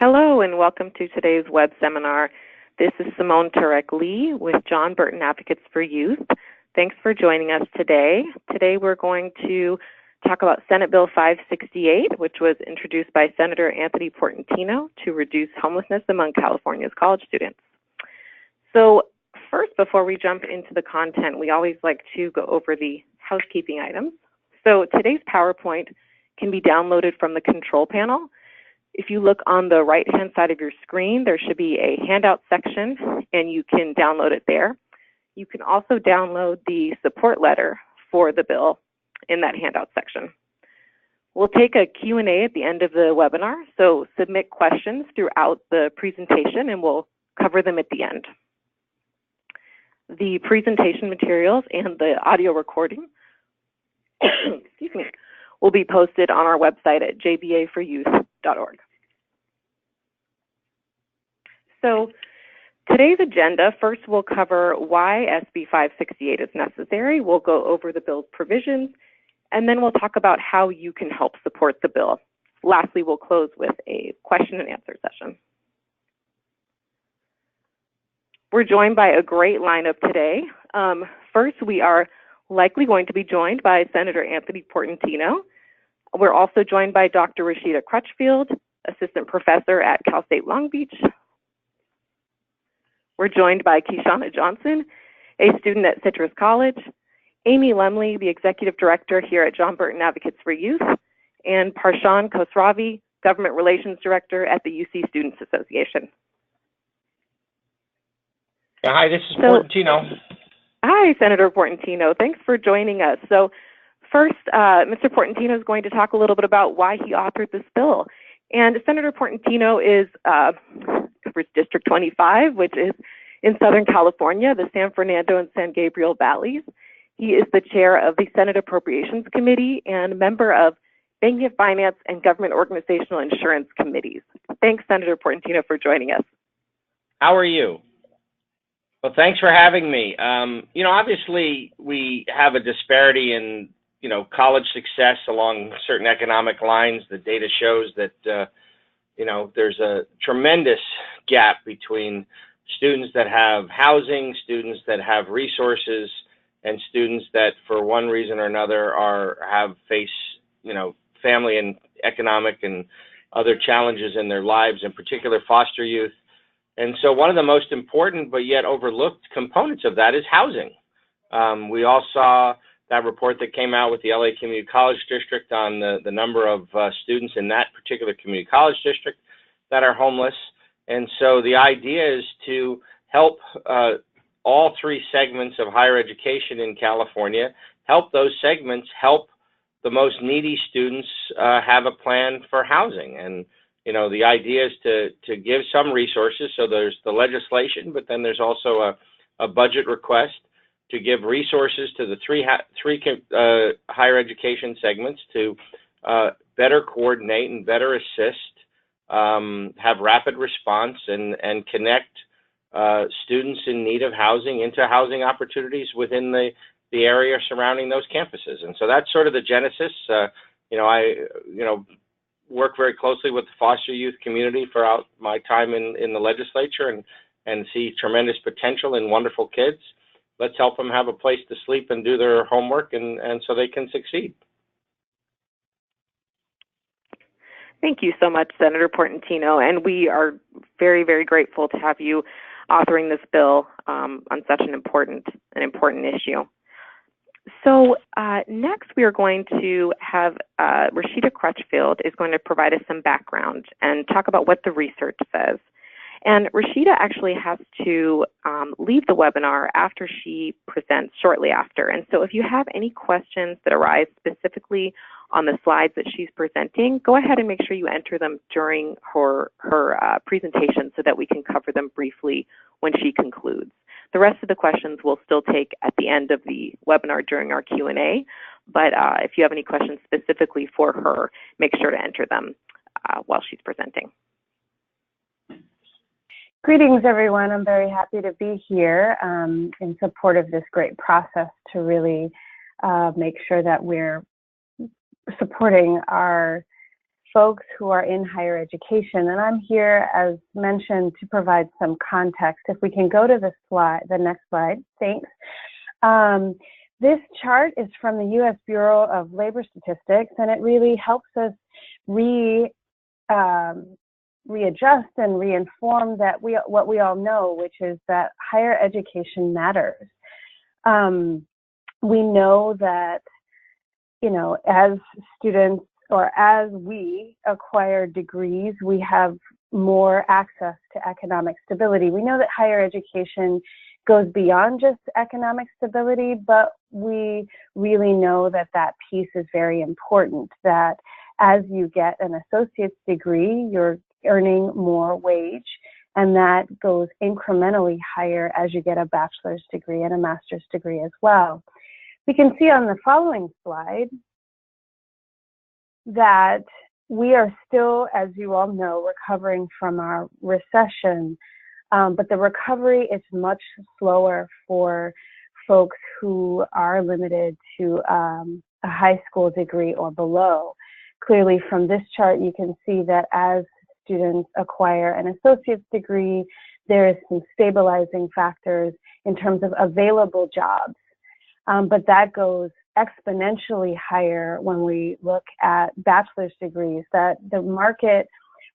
Hello and welcome to today's web seminar. This is Simone Turek-Lee with John Burton Advocates for Youth. Thanks for joining us today. Today we're going to talk about Senate Bill 568, which was introduced by Senator Anthony Portantino to reduce homelessness among California's college students. So first, before we jump into the content, we always like to go over the housekeeping items. So today's PowerPoint can be downloaded from the control panel. If you look on the right-hand side of your screen, there should be a handout section, and you can download it there. You can also download the support letter for the bill in that handout section. We'll take a Q&A at the end of the webinar, so submit questions throughout the presentation, and we'll cover them at the end. The presentation materials and the audio recording excuse me, will be posted on our website at jbaforyouth.org. So today's agenda, first we'll cover why SB 568 is necessary. We'll go over the bill's provisions, and then we'll talk about how you can help support the bill. Lastly, we'll close with a question and answer session. We're joined by a great lineup today. First, we are likely going to be joined by Senator Anthony Portantino. We're also joined by Dr. Rashida Crutchfield, Assistant Professor at Cal State Long Beach. We're joined by Kyshawna Johnson, a student at Citrus College, Amy Lemley, the Executive Director here at John Burton Advocates for Youth, and Parshan Khosravi, Government Relations Director at the UC Students Association. Yeah, hi, this is Portantino. Hi, Senator Portantino. Thanks for joining us. So first, Mr. Portantino is going to talk a little bit about why he authored this bill. And Senator Portantino covers District 25, which is in Southern California, the San Fernando and San Gabriel Valleys. He is the chair of the Senate Appropriations Committee and member of Banking and Finance and Government Organizational Insurance Committees. Thanks, Senator Portantino, for joining us. How are you? Well, thanks for having me. Obviously, we have a disparity in college success along certain economic lines. The data shows that, there's a tremendous gap between students that have housing, students that have resources, and students that, for one reason or another, face family and economic and other challenges in their lives, in particular foster youth. And so one of the most important but yet overlooked components of that is housing. We all saw that report that came out with the LA Community College District on the number of students in that particular community college district that are homeless. And so the idea is to help all three segments of higher education in California, help those segments help the most needy students have a plan for housing. And the idea is to give some resources. So there's the legislation, but then there's also a budget request to give resources to the three higher education segments to better coordinate and better assist, have rapid response, and connect students in need of housing into housing opportunities within the area surrounding those campuses. And so that's sort of the genesis. I work very closely with the foster youth community throughout my time in the legislature and see tremendous potential in wonderful kids. Let's help them have a place to sleep and do their homework and so they can succeed. Thank you so much, Senator Portantino, and we are very, very grateful to have you authoring this bill on such an important issue. So next we are going to have Rashida Crutchfield is going to provide us some background and talk about what the research says. And Rashida actually has to leave the webinar after she presents shortly after. And so if you have any questions that arise specifically on the slides that she's presenting, go ahead and make sure you enter them during her presentation so that we can cover them briefly when she concludes. The rest of the questions we'll still take at the end of the webinar during our Q&A, but if you have any questions specifically for her, make sure to enter them while she's presenting. Greetings, everyone. I'm very happy to be here in support of this great process to really make sure that we're supporting our folks who are in higher education. And I'm here, as mentioned, to provide some context. If we can go to the slide, the next slide, thanks. This chart is from the U.S. Bureau of Labor Statistics, and it really helps us readjust and reinform that what we all know, which is that higher education matters. We know that, you know, as students or as we acquire degrees, we have more access to economic stability. We know that higher education goes beyond just economic stability, but we really know that that piece is very important, that as you get an associate's degree, you're earning more wage, and that goes incrementally higher as you get a bachelor's degree and a master's degree as well. We can see on the following slide that we are still, as you all know, recovering from our recession, but the recovery is much slower for folks who are limited to a high school degree or below. Clearly from this chart, you can see that as students acquire an associate's degree, there is some stabilizing factors in terms of available jobs, but that goes exponentially higher when we look at bachelor's degrees, that the market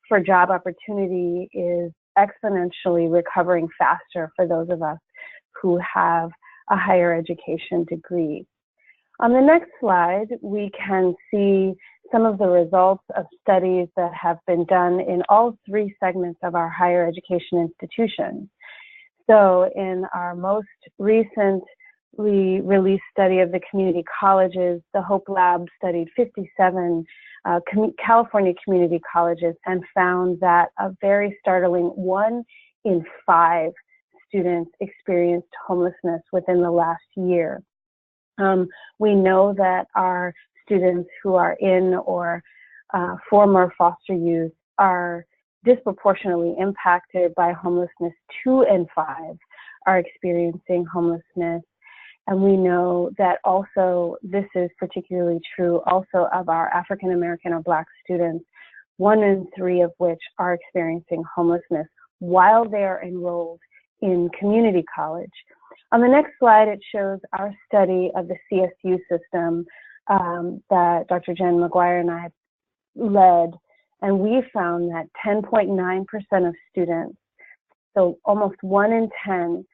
for job opportunity is exponentially recovering faster for those of us who have a higher education degree. On the next slide, we can see some of the results of studies that have been done in all three segments of our higher education institutions. So in our most recently released study of the community colleges, the Hope Lab studied 57 California community colleges and found that a very startling 1 in 5 students experienced homelessness within the last year. We know that our students who are in or former foster youth are disproportionately impacted by homelessness. 2 in 5 are experiencing homelessness. And we know that also, this is particularly true also of our African American or Black students, 1 in 3 of which are experiencing homelessness while they are enrolled in community college. On the next slide, it shows our study of the CSU system that Dr. Jen McGuire and I led, and we found that 10.9% of students, so almost 1 in 10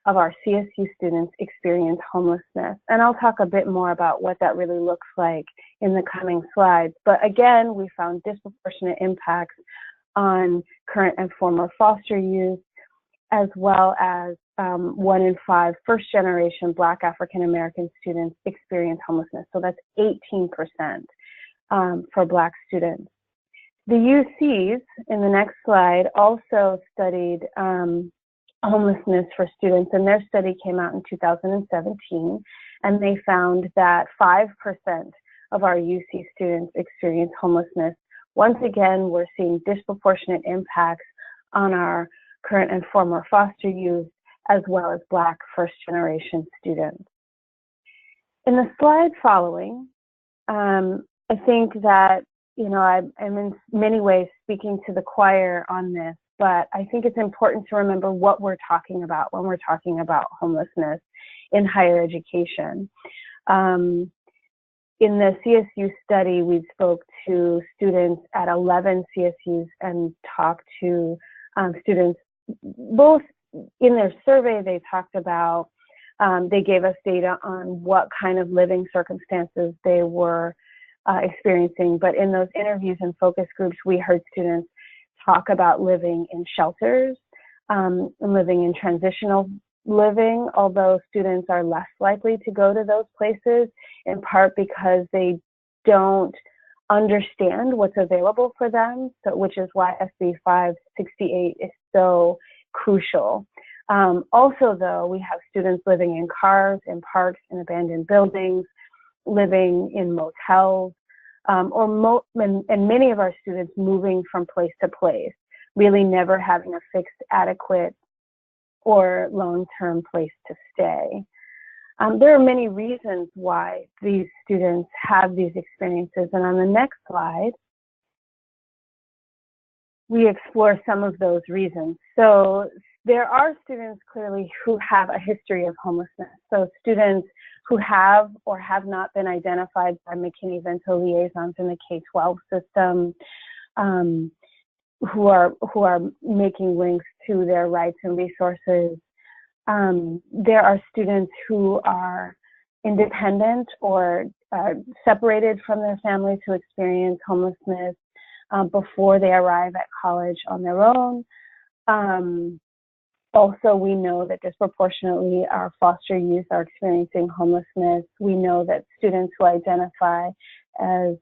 of our CSU students experience homelessness. And I'll talk a bit more about what that really looks like in the coming slides. But again, we found disproportionate impacts on current and former foster youth, as well as 1 in 5 first-generation Black African American students experience homelessness. So that's 18% for Black students. The UCs, in the next slide, also studied homelessness for students, and their study came out in 2017, and they found that 5% of our UC students experience homelessness. Once again, we're seeing disproportionate impacts on our current and former foster youth, as well as Black first-generation students. In the slide following, I think that, you know, I'm in many ways speaking to the choir on this, but I think it's important to remember what we're talking about when we're talking about homelessness in higher education. In the CSU study, we spoke to students at 11 CSUs and talked to students, both in their survey they talked about, they gave us data on what kind of living circumstances they were experiencing, but in those interviews and focus groups, we heard students talk about living in shelters, and living in transitional living, although students are less likely to go to those places, in part because they don't understand what's available for them, so, which is why SB 568 is so crucial. Also, though, we have students living in cars, in parks, in abandoned buildings, living in motels, and many of our students moving from place to place, really never having a fixed, adequate, or long-term place to stay. There are many reasons why these students have these experiences, and on the next slide, we explore some of those reasons. So there are students clearly who have a history of homelessness. So students who have or have not been identified by McKinney-Vento liaisons in the K-12 system, who are making links to their rights and resources. There are students who are independent or separated from their families who experience homelessness before they arrive at college on their own. Also, we know that disproportionately our foster youth are experiencing homelessness. We know that students who identify as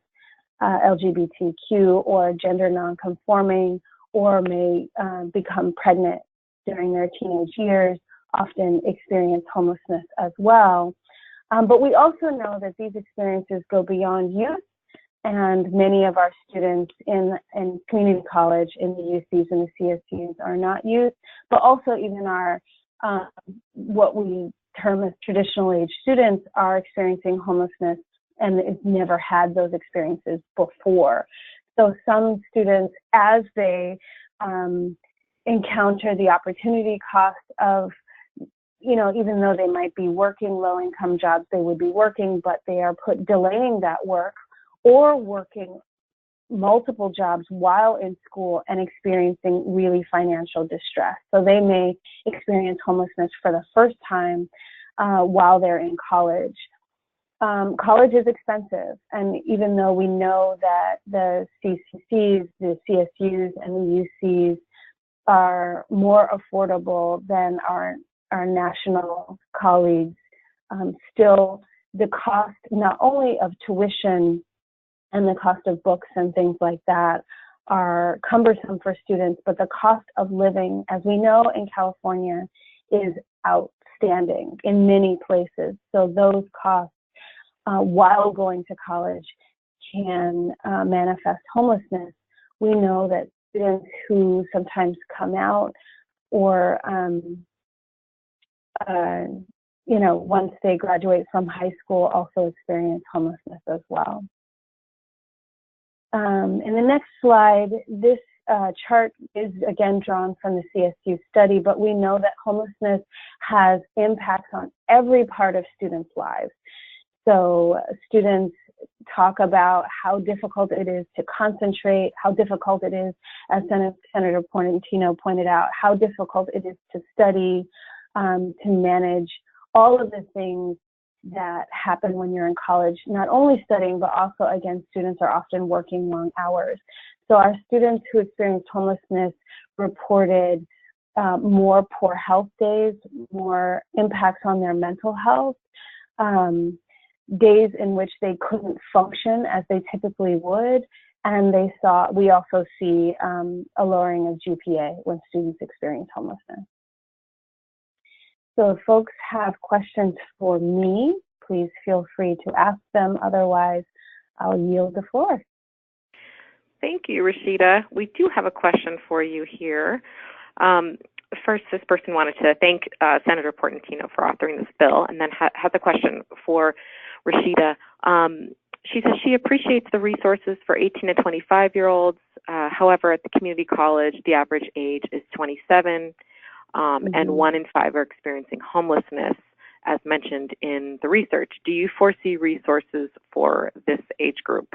LGBTQ or gender nonconforming or may become pregnant during their teenage years often experience homelessness as well. But we also know that these experiences go beyond youth, and many of our students in community college, in the UCs and the CSUs are not youth, but also even our, what we term as traditional age students are experiencing homelessness and have never had those experiences before. So some students, as they encounter the opportunity cost of, even though they might be working low-income jobs, they would be working, but they are delaying that work or working multiple jobs while in school and experiencing really financial distress. So they may experience homelessness for the first time while they're in college. College is expensive, and even though we know that the CCCs, the CSUs, and the UCs are more affordable than our national colleagues, still the cost not only of tuition and the cost of books and things like that are cumbersome for students, but the cost of living, as we know in California, is outstanding in many places. So those costs while going to college can manifest homelessness. We know that students who sometimes come out or, once they graduate from high school also experience homelessness as well. In the next slide, this chart is again drawn from the CSU study, but we know that homelessness has impacts on every part of students' lives. So students talk about how difficult it is to concentrate, how difficult it is, as Senator Portantino pointed out, how difficult it is to study, to manage all of the things that happen when you're in college, not only studying, but also, again, students are often working long hours. So our students who experienced homelessness reported more poor health days, more impacts on their mental health, days in which they couldn't function as they typically would, and we also see a lowering of GPA when students experience homelessness. So if folks have questions for me, please feel free to ask them. Otherwise, I'll yield the floor. Thank you, Rashida. We do have a question for you here. First, this person wanted to thank Senator Portantino for authoring this bill, and then has a question for Rashida. She says she appreciates the resources for 18 to 25-year-olds. However, at the community college, the average age is 27, and 1 in 5 are experiencing homelessness, as mentioned in the research. Do you foresee resources for this age group?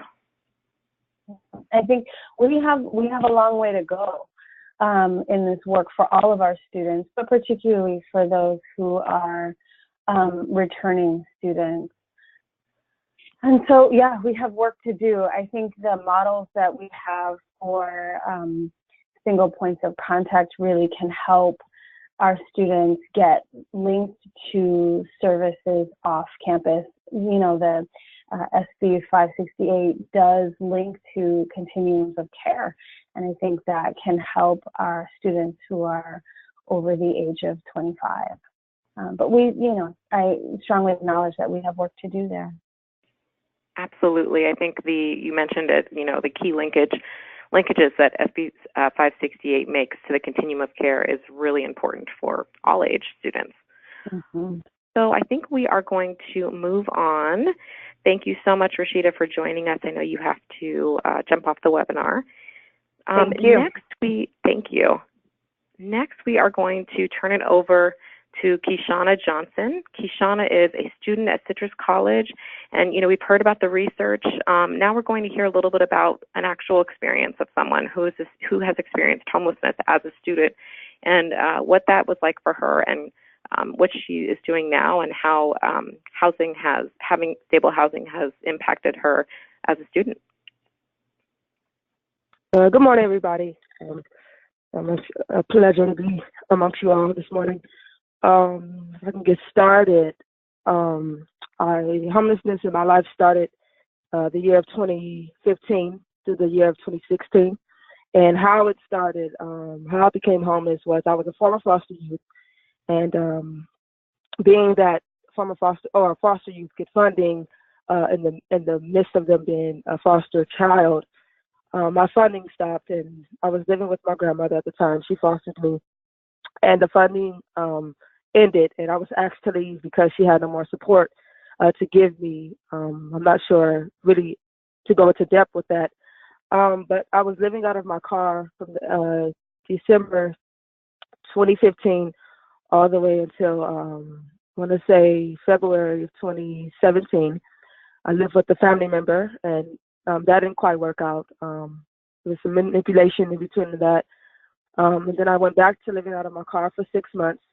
I think we have a long way to go in this work for all of our students, but particularly for those who are returning students. And so, yeah, we have work to do. I think the models that we have for single points of contact really can help our students get linked to services off campus. You know, the SB 568 does link to continuums of care, and I think that can help our students who are over the age of 25. But I strongly acknowledge that we have work to do there. Absolutely. I think you mentioned it, the key linkages that SB 568 makes to the continuum of care is really important for all age students. Mm-hmm. So I think we are going to move on. Thank you so much, Rashida, for joining us. I know you have to jump off the webinar. Thank you. Next, thank you. Next, we are going to turn it over to Kyshawna Johnson. Kyshawna is a student at Citrus College, and we've heard about the research. Now we're going to hear a little bit about an actual experience of someone who has experienced homelessness as a student, and what that was like for her, and what she is doing now, and how having stable housing has impacted her as a student. Good morning, everybody. It's a pleasure to be amongst you all this morning. If I can get started, homelessness in my life started the year of 2015 to the year of 2016. And how it started, how I became homeless was I was a former foster youth. And being that foster youth get funding in the midst of them being a foster child, my funding stopped, and I was living with my grandmother at the time. She fostered me, and the funding ended, and I was asked to leave because she had no more support to give me. I'm not sure really to go into depth with that, but I was living out of my car from December 2015 all the way until I want to say February of 2017. I lived with a family member, and that didn't quite work out. There was some manipulation in between that. And then I went back to living out of my car for 6 months.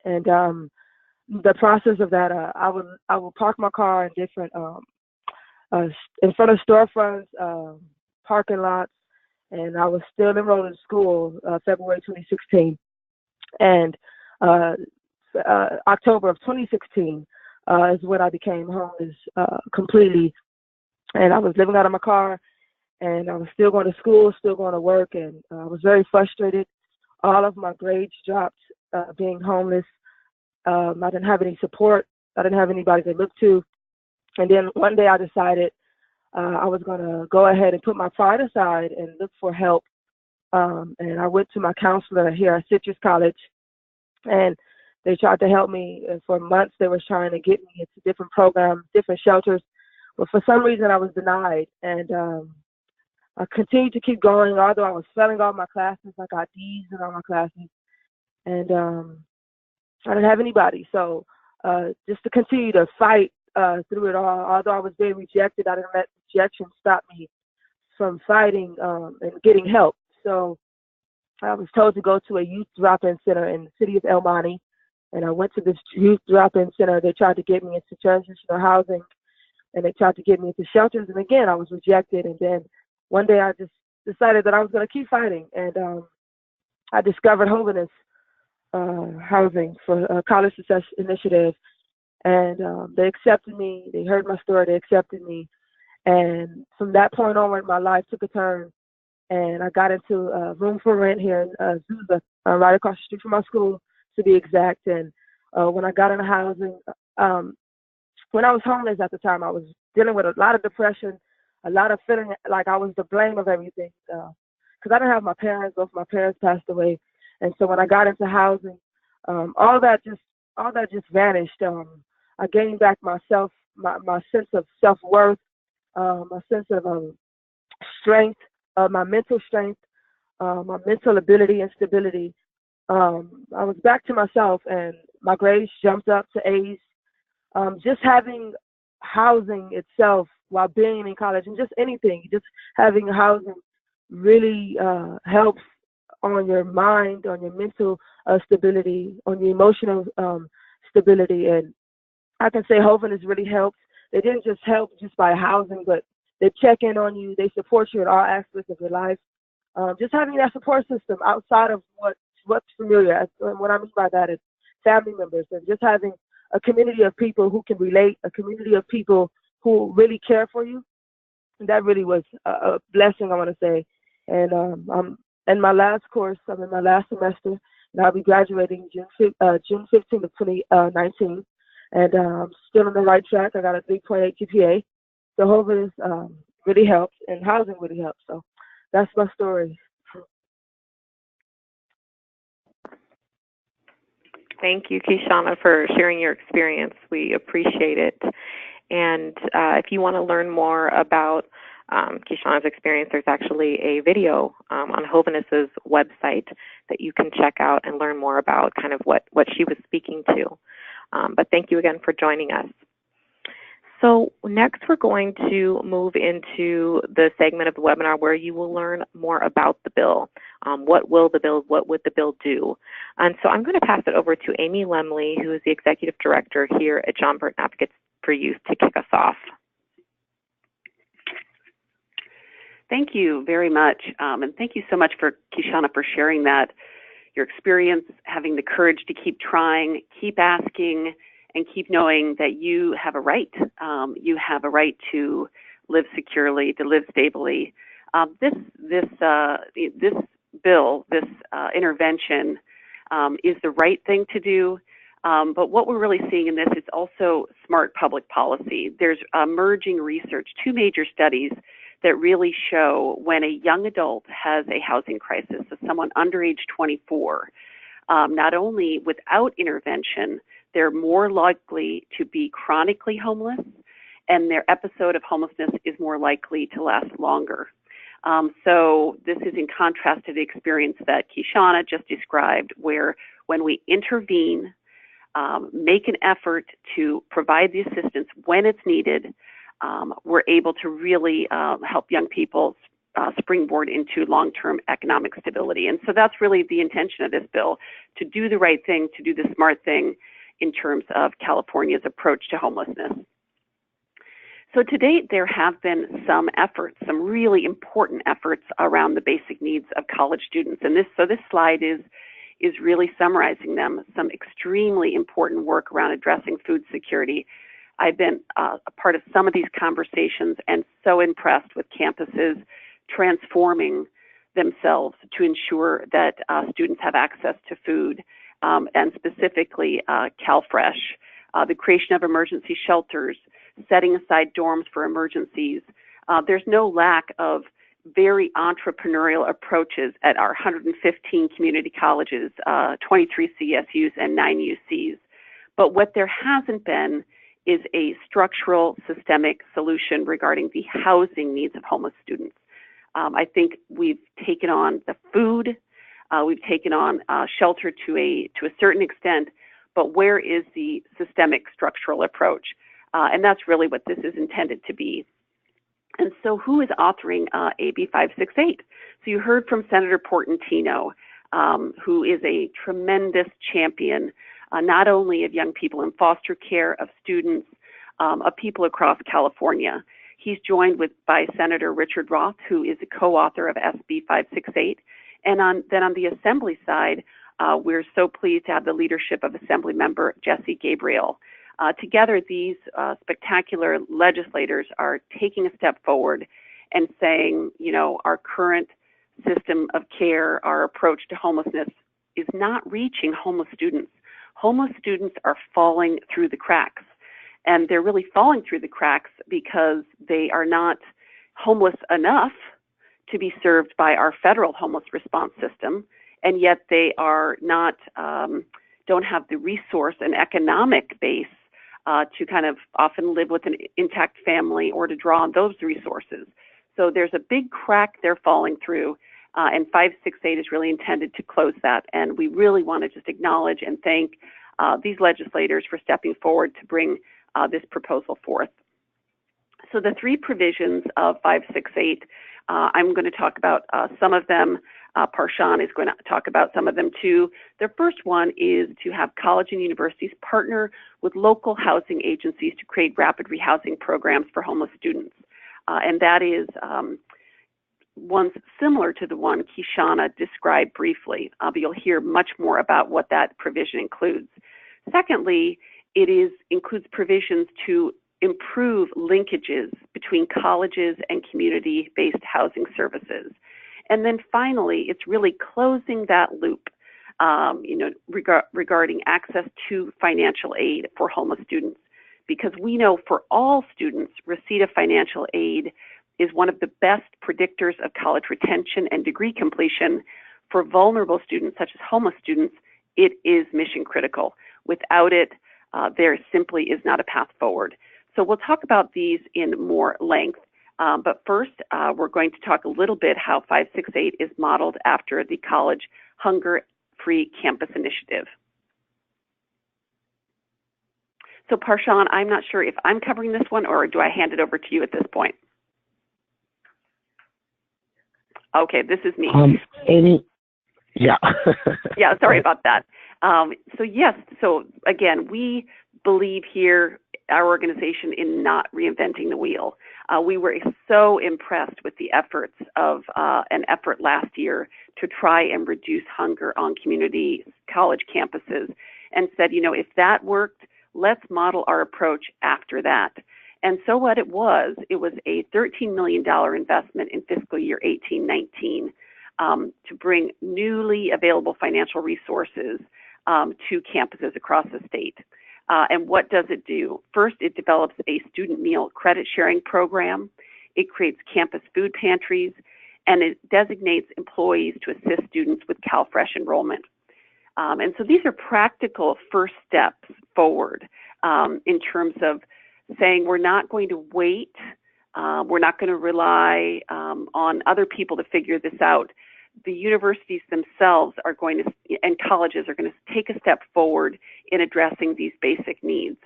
And the process of that, I would park my car in different, in front of storefronts, parking lots, and I was still enrolled in school February 2016. And October of 2016 is when I became homeless completely. And I was living out of my car, and I was still going to school, still going to work, and I was very frustrated. All of my grades dropped being homeless. I didn't have any support. I didn't have anybody to look to. And then one day I decided I was going to go ahead and put my pride aside and look for help. And I went to my counselor here at Citrus College, and they tried to help me. And for months, they were trying to get me into different programs, different shelters. But for some reason, I was denied. And I continued to keep going, although I was failing all my classes. I got D's in all my classes. And I didn't have anybody. So just to continue to fight through it all, although I was being rejected, I didn't let rejection stop me from fighting and getting help. So I was told to go to a youth drop-in center in the city of El Monte. And I went to this youth drop-in center. They tried to get me into transitional housing, and they tried to get me into shelters. And again, I was rejected. And then one day I just decided that I was going to keep fighting. And I discovered Jovenes housing for a college success initiative. And they accepted me. They heard my story. They accepted me. And from that point onward, my life took a turn. And I got into a room for rent here in Azusa, right across the street from my school, to be exact. And when I got into housing, when I was homeless at the time, I was dealing with a lot of depression, a lot of feeling like I was the blame of everything. Because I didn't have my parents. Both my parents passed away. And so when I got into housing, all that just vanished. I gained back my sense of self-worth, my sense of strength, my mental strength, my mental ability and stability. I was back to myself, and my grades jumped up to A's. Just having housing itself while being in college, and just anything, just having housing really helps on your mind, on your mental stability, on your emotional stability. And I can say Jovenes has really helped. They didn't just help just by housing, but they check in on you. They support you in all aspects of your life. Just having that support system outside of what's familiar. And what I mean by that is family members, and just having a community of people who can relate, a community of people who really care for you. And that really was a blessing, I want to say. And I'm in my last course. I'm in my last semester, and I'll be graduating June 15th of 2019. And I'm still on the right track. I got a 3.8 GPA. So Jovenes really helps, and housing really helps. So that's my story. Thank you, Kyshawna, for sharing your experience. We appreciate it. And if you want to learn more about Kyshawna's experience, there's actually a video on Jovenes' website that you can check out and learn more about kind of what she was speaking to. But thank you again for joining us. So next we're going to move into the segment of the webinar where you will learn more about the bill. What would the bill do? And so I'm going to pass it over to Amy Lemley, who is the Executive Director here at John Burton Advocates for Youth, to kick us off. Thank you very much, and thank you so much for Kyshawna for sharing that, your experience, having the courage to keep trying, keep asking, and keep knowing that you have a right. You have a right to live securely, to live stably. This bill, this intervention, is the right thing to do. But what we're really seeing in this is also smart public policy. There's emerging research, 2 major studies that really show when a young adult has a housing crisis, so someone under age 24, not only without intervention, they're more likely to be chronically homeless, and their episode of homelessness is more likely to last longer. So this is in contrast to the experience that Kyshawna just described, where when we intervene, make an effort to provide the assistance when it's needed, we're able to really help young people springboard into long-term economic stability. And so that's really the intention of this bill, to do the right thing, to do the smart thing in terms of California's approach to homelessness. So to date, there have been some efforts, some really important efforts around the basic needs of college students. And this slide is really summarizing them, some extremely important work around addressing food security. I've been a part of some of these conversations and so impressed with campuses transforming themselves to ensure that students have access to food, and specifically CalFresh, the creation of emergency shelters, setting aside dorms for emergencies. There's no lack of very entrepreneurial approaches at our 115 community colleges, 23 CSUs and 9 UCs. But what there hasn't been is a structural, systemic solution regarding the housing needs of homeless students. I think we've taken on the food, we've taken on shelter to a certain extent, but where is the systemic structural approach? And that's really what this is intended to be. And so who is authoring AB 568? So you heard from Senator Portantino, who is a tremendous champion, not only of young people in foster care, of students, of people across California. He's joined by Senator Richard Roth, who is a co-author of SB 568. And then on the Assembly side, we're so pleased to have the leadership of Assembly Member Jesse Gabriel. Together, these spectacular legislators are taking a step forward and saying, you know, our current system of care, our approach to homelessness is not reaching homeless students. Homeless students are falling through the cracks. And they're really falling through the cracks because they are not homeless enough to be served by our federal homeless response system, and yet they are not, don't have the resource and economic base to kind of often live with an intact family or to draw on those resources. So there's a big crack they're falling through, and 568 is really intended to close that. And we really want to just acknowledge and thank these legislators for stepping forward to bring this proposal forth. So the 3 provisions of 568, I'm going to talk about some of them. Parshan is going to talk about some of them too. The first one is to have college and universities partner with local housing agencies to create rapid rehousing programs for homeless students. And that is one similar to the one Kyshawna described briefly, but you'll hear much more about what that provision includes. Secondly, it includes provisions to improve linkages between colleges and community-based housing services. And then finally, it's really closing that loop, regarding access to financial aid for homeless students, because we know for all students, receipt of financial aid is one of the best predictors of college retention and degree completion. For vulnerable students, such as homeless students, it is mission critical. Without it, there simply is not a path forward. So we'll talk about these in more length. But first, we're going to talk a little bit how 568 is modeled after the College Hunger-Free Campus Initiative. So Parshan, I'm not sure if I'm covering this one or do I hand it over to you at this point? Okay, this is me. Yeah. Yeah, sorry about that. So yes, so again, we believe here, our organization, in not reinventing the wheel. We were so impressed with the efforts of an effort last year to try and reduce hunger on community college campuses, and said, you know, if that worked, let's model our approach after that. And so what it was a $13 million investment in fiscal year 18-19 to bring newly available financial resources to campuses across the state. And what does it do? First, it develops a student meal credit sharing program. It creates campus food pantries, and it designates employees to assist students with CalFresh enrollment. And so these are practical first steps forward in terms of saying we're not going to wait, we're not going to rely on other people to figure this out. The universities themselves are going to, and colleges are going to take a step forward in addressing these basic needs.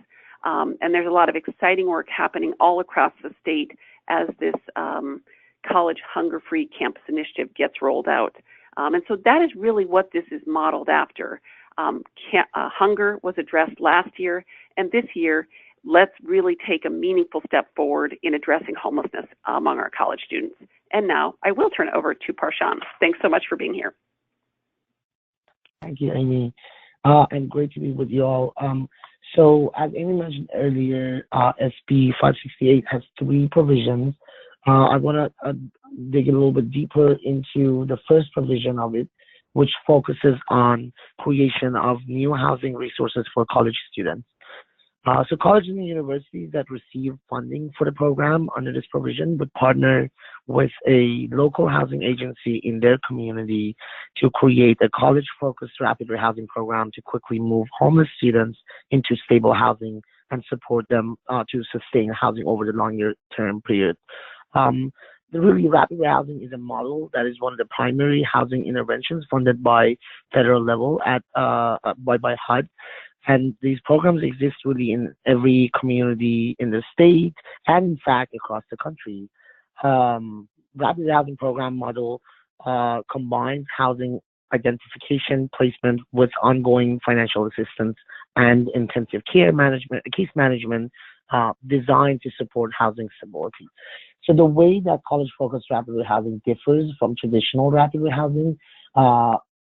And there's a lot of exciting work happening all across the state as this College Hunger-Free Campus Initiative gets rolled out. And so that is really what this is modeled after. Hunger was addressed last year, and this year, let's really take a meaningful step forward in addressing homelessness among our college students. And now I will turn it over to Parshan. Thanks so much for being here. Thank you, Amy. And great to be with you all. So as Amy mentioned earlier, SB 568 has 3 provisions. I want to dig a little bit deeper into the first provision of it, which focuses on creation of new housing resources for college students. So colleges and universities that receive funding for the program under this provision would partner with a local housing agency in their community to create a college-focused rapid rehousing program to quickly move homeless students into stable housing and support them to sustain housing over the longer-term period. The really rapid rehousing is a model that is one of the primary housing interventions funded by federal level by HUD. And these programs exist really in every community in the state and, in fact, across the country. Rapid housing program model combines housing identification, placement with ongoing financial assistance and intensive care management, case management designed to support housing stability. So the way that college-focused rapid housing differs from traditional rapid housing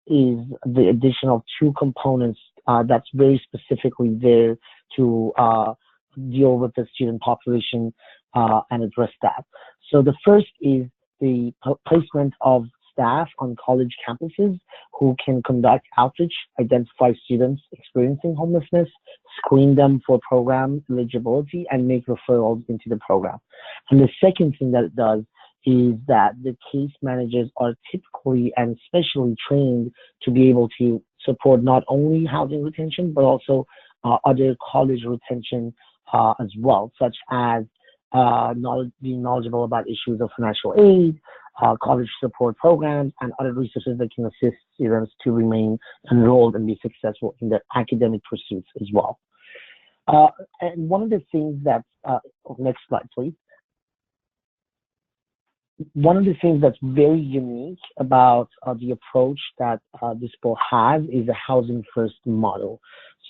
is the addition of 2 components that's very specifically there to deal with the student population and address that. So the first is the placement of staff on college campuses who can conduct outreach, identify students experiencing homelessness, screen them for program eligibility, and make referrals into the program. And the second thing that it does is that the case managers are typically and specially trained to be able to support not only housing retention, but also other college retention as well, such as being knowledgeable about issues of financial aid, college support programs, and other resources that can assist students to remain enrolled and be successful in their academic pursuits as well. And one of the things that's, next slide, please. One of the things that's very unique about the approach that this bill has is a housing first model.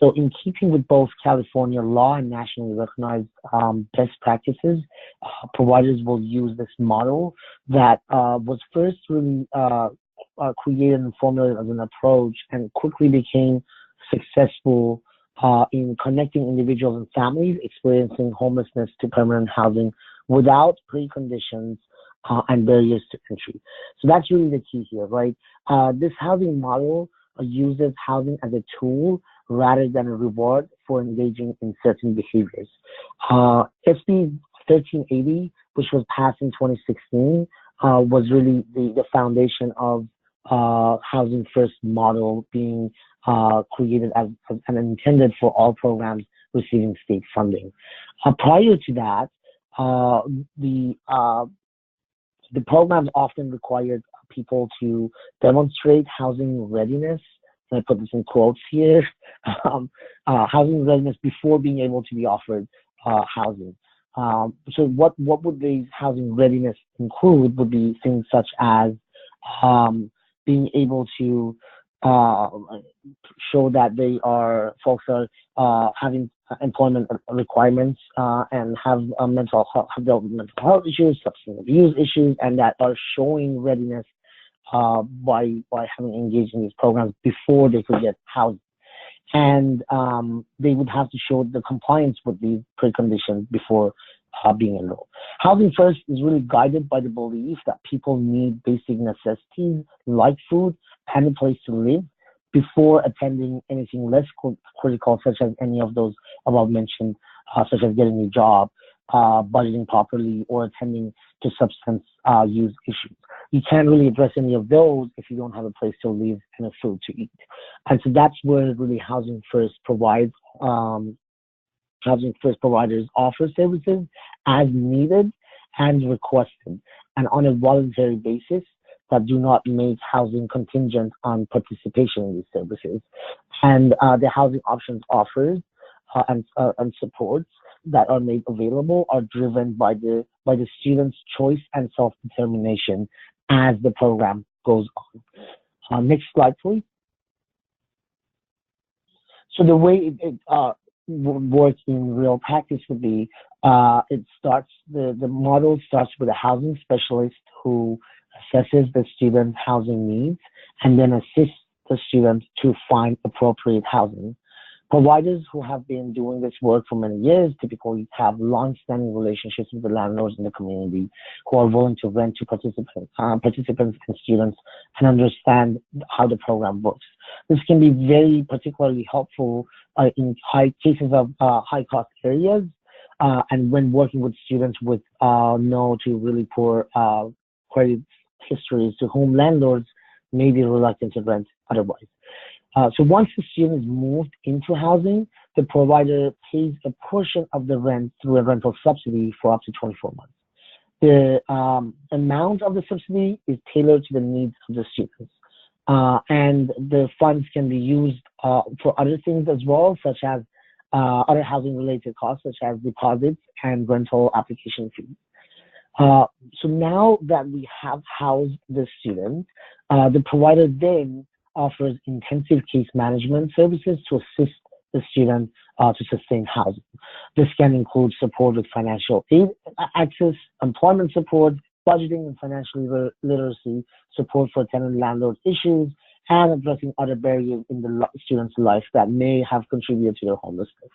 So in keeping with both California law and nationally recognized best practices, providers will use this model that was first really created and formulated as an approach and quickly became successful in connecting individuals and families experiencing homelessness to permanent housing without preconditions and barriers to entry. So that's really the key here, right? This housing model uses housing as a tool rather than a reward for engaging in certain behaviors. SB 1380, which was passed in 2016, was really the foundation of housing first model being created as and intended for all programs receiving state funding. Prior to that, the programs often required people to demonstrate housing readiness, and I put this in quotes here, housing readiness before being able to be offered housing. So what would the housing readiness include would be things such as being able to show that folks are having employment requirements and have mental health issues, substance abuse issues, and that are showing readiness by having engaged in these programs before they could get housing. And they would have to show the compliance with these preconditions before being enrolled. Housing First is really guided by the belief that people need basic necessities like food and a place to live before attending anything less critical, such as any of those above mentioned, such as getting a job, budgeting properly, or attending to substance use issues. You can't really address any of those if you don't have a place to live and a food to eat. And so that's where really Housing First provides. Housing First providers offer services as needed and requested, and on a voluntary basis that do not make housing contingent on participation in these services. And the housing options offers and supports that are made available are driven by the student's choice and self-determination as the program goes on. Next slide, please. So the way it works in real practice would be, the model starts with a housing specialist who assesses the student's housing needs and then assists the student to find appropriate housing. Providers who have been doing this work for many years typically have long-standing relationships with the landlords in the community who are willing to rent to participants and students and understand how the program works. This can be very particularly helpful in cases of high-cost areas and when working with students with no to really poor credit histories to whom landlords may be reluctant to rent otherwise. So once the student is moved into housing, the provider pays a portion of the rent through a rental subsidy for up to 24 months. The amount of the subsidy is tailored to the needs of the students. And the funds can be used for other things as well, such as other housing-related costs, such as deposits and rental application fees. So now that we have housed the student, the provider then offers intensive case management services to assist the student to sustain housing. This can include support with financial aid access, employment support, budgeting and financial literacy, support for tenant-landlord issues, and addressing other barriers in the student's life that may have contributed to their homelessness.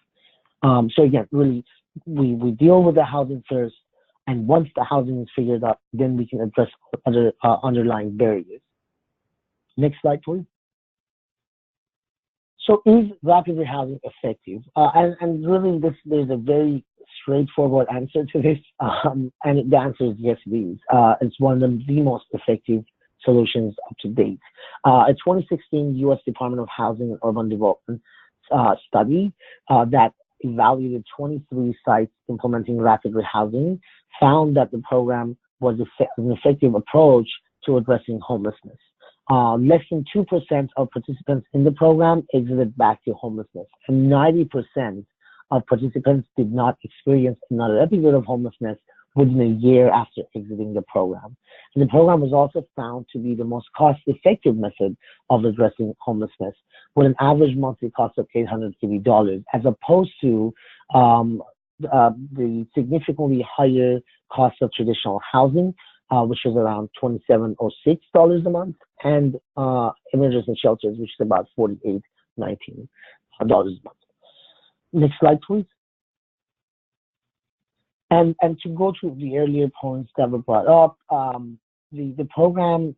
So again, really, we deal with the housing first, and once the housing is figured out, then we can address other underlying barriers. Next slide, please. So is rapid rehousing effective? And really, there's a very straightforward answer to this, and the answer is yes, it is. It's one of the most effective solutions up to date. A 2016 U.S. Department of Housing and Urban Development study that evaluated 23 sites implementing rapid rehousing found that the program was an effective approach to addressing homelessness. Less than 2% of participants in the program exited back to homelessness, and 90% of participants did not experience another episode of homelessness within a year after exiting the program. And the program was also found to be the most cost-effective method of addressing homelessness, with an average monthly cost of $880, as opposed to the significantly higher cost of traditional housing, which is around $27 or $6 a month, and emergency shelters, which is about $48, $19 a month. Next slide, please. And to go to the earlier points that were brought up, the program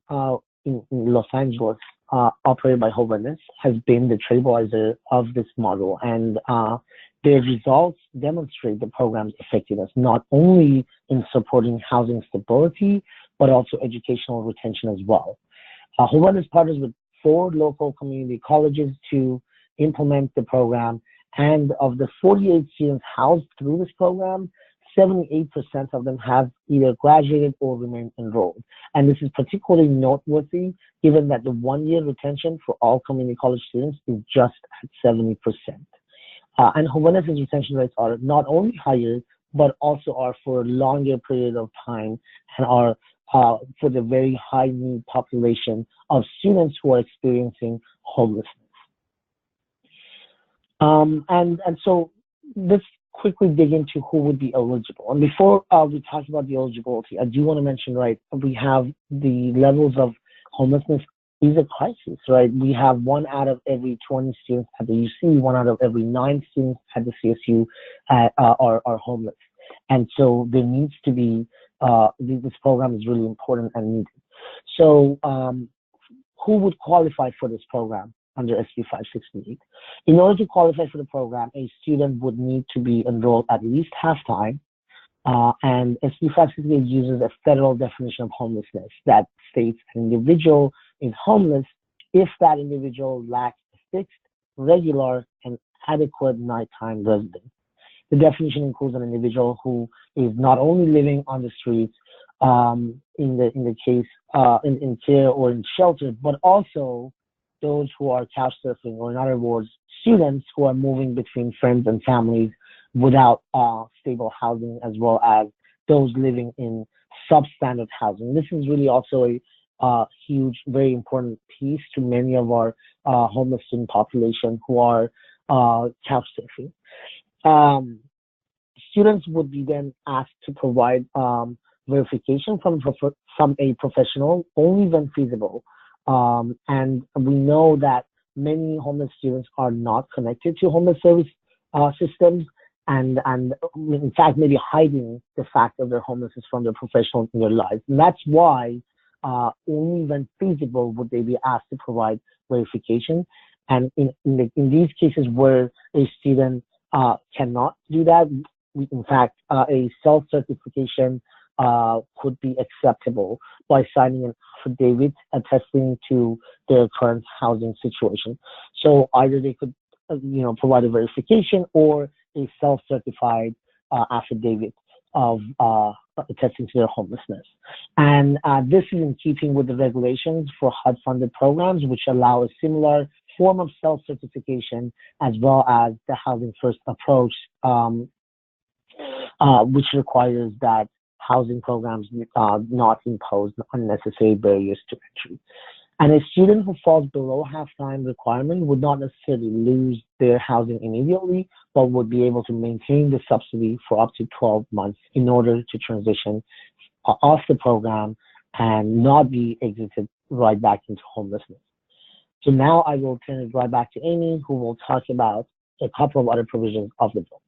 in Los Angeles, operated by Jovenes, has been the trailblazer of this model, and their results demonstrate the program's effectiveness, not only in supporting housing stability, but also educational retention as well. Jovenes partners with 4 local community colleges to implement the program, and of the 48 students housed through this program, 78% of them have either graduated or remained enrolled. And this is particularly noteworthy given that the 1-year retention for all community college students is just at 70%. And Jovenes' retention rates are not only higher, but also are for a longer period of time and are for the very high need population of students who are experiencing homelessness. And so let's quickly dig into who would be eligible. And before we talk about the eligibility, I do want to mention, right, we have the levels of homelessness is a crisis, right? We have 1 out of every 20 students at the UC, 1 out of every 9 students at the CSU are homeless. And so there needs to be, this program is really important and needed. So who would qualify for this program under SB 568? In order to qualify for the program, a student would need to be enrolled at least half-time. And SB 568 uses a federal definition of homelessness that states an individual is homeless if that individual lacks a fixed, regular, and adequate nighttime residence. The definition includes an individual who is not only living on the streets in care or in shelter, but also those who are couch surfing, or in other words, students who are moving between friends and families without stable housing, as well as those living in substandard housing. This is really also a huge, very important piece to many of our homeless student population who are couch surfing. Students would be then asked to provide verification from a professional only when feasible. And we know that many homeless students are not connected to homeless service systems, and in fact maybe hiding the fact of their homelessness from their professionals in their lives. And that's why only when feasible would they be asked to provide verification. And in these cases where a student cannot do that, in fact, a self-certification could be acceptable by signing an affidavit attesting to their current housing situation. So either they could, provide a verification or a self-certified affidavit of attesting to their homelessness. And this is in keeping with the regulations for HUD-funded programs, which allow a similar form of self-certification, as well as the Housing First approach, which requires that housing programs not impose unnecessary barriers to entry. And a student who falls below half-time requirement would not necessarily lose their housing immediately, but would be able to maintain the subsidy for up to 12 months in order to transition off the program and not be exited right back into homelessness. So now I will turn it right back to Amy, who will talk about a couple of other provisions of the bill.